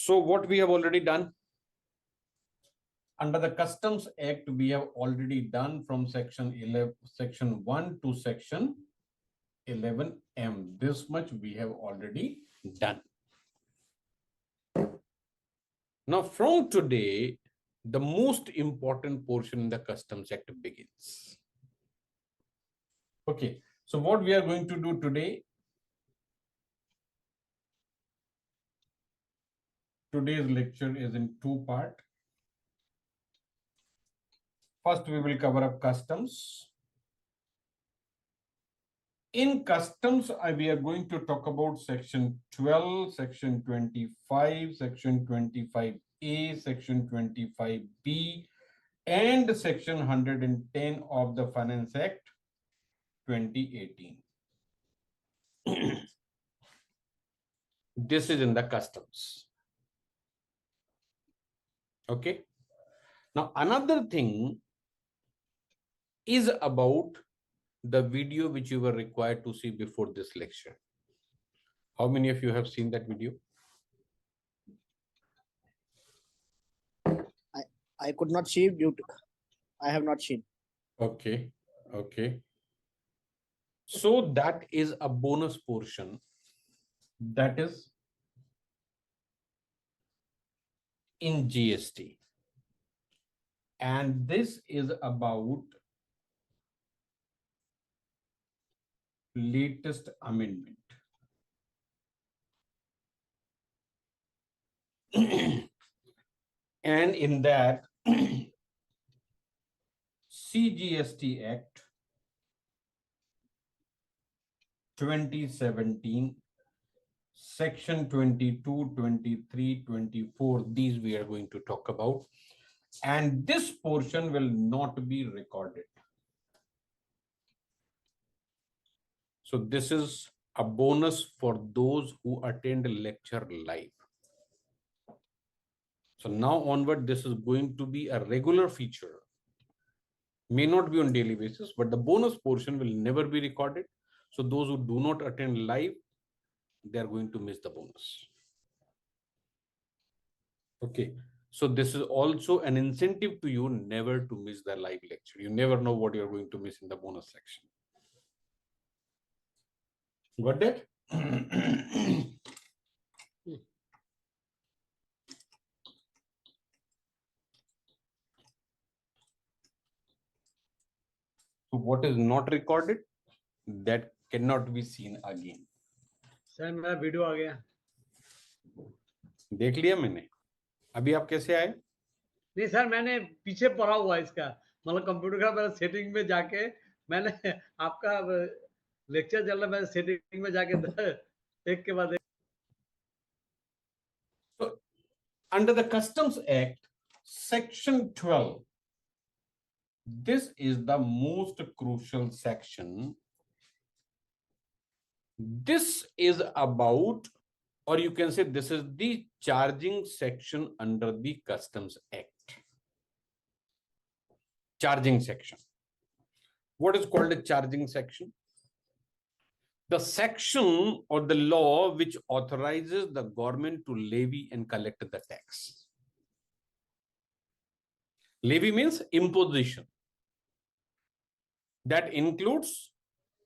So what we have already done under the Customs Act, we have already done from section 1 to section 11M. This much we have already done. Now from today, the most important portion in the Customs Act begins. Okay, so what we are going to do today, today's lecture is in two parts. First, we will cover up customs. In customs, we are going to talk about section 12, section 25, section 25A, section 25B, and section 110 of the Finance Act 2018. This is in the customs. Okay. Now, another thing is about the video which you were required to see before this lecture. How many of you have seen that video? I could not see due to I have not seen. Okay, okay. So that is a bonus portion. That is in GST. And this is about latest amendment. And in that, CGST Act 2017, section 22, 23, 24, these we are going to talk about. And this portion will not be recorded. So this is a bonus for those who attend lecture live. So now onward, this is going to be a regular feature. May not be on daily basis, but the bonus portion will never be recorded. So those who do not attend live, they are going to miss the bonus. Okay. So this is also an incentive to you never to miss the live lecture. You never know what you're going to miss in the bonus section. Got that? So what is not recorded, that cannot be seen again. Sir मेरा video आ गया. देख लिया मैंने. अभी आप कैसे आए? नहीं सर, मैंने पीछे पड़ा हुआ इसका, मतलब कंप्यूटर का मेरा सेटिंग में जाके मैंने आपका लेक्चर चल रहा, मैंने सेटिंग में जाके एक के बाद एक. So, under the Customs Act, section 12, this is the most crucial section. This is about, or you can say this is the charging section under the Customs Act. Charging section. What is called a charging section? The section or the law which authorizes the government to levy and collect the tax. Levy means imposition. That includes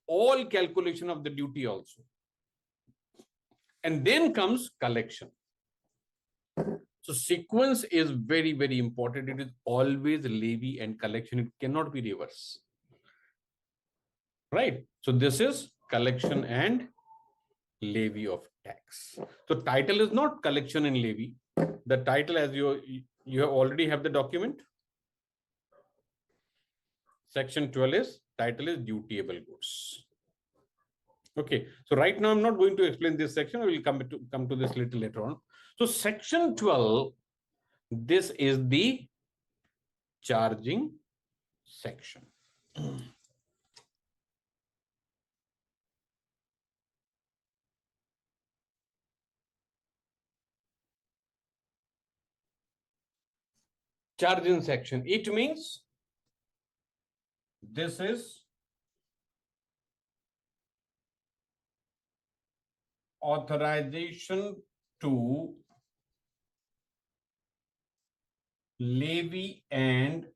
all calculation of the duty also. And then comes collection. So sequence is very, very important. It is always levy and collection. It cannot be reverse. Right? So this is collection and levy of tax. So title is not collection and levy. The title, as you already have the document. Section 12 is, title is dutiable goods. Okay, so right now I'm not going to explain this section. I will come to this little later on. So section 12, this is the charging section. Charging section, it means this is authorization to levy and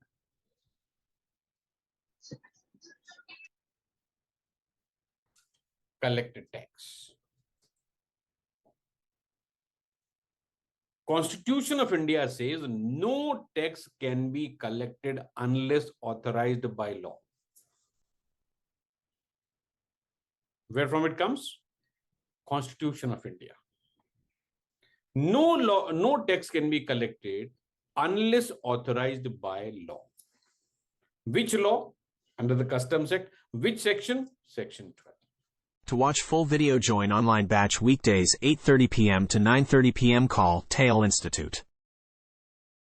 collected tax. Constitution of India says no tax can be collected unless authorized by law. Where from it comes? Constitution of India. No tax can be collected unless authorized by law. Which law? Under the Customs Act. Which section? Section 12. To watch full video, join online batch weekdays 8:30 p.m. to 9:30 p.m. Call Tail Institute.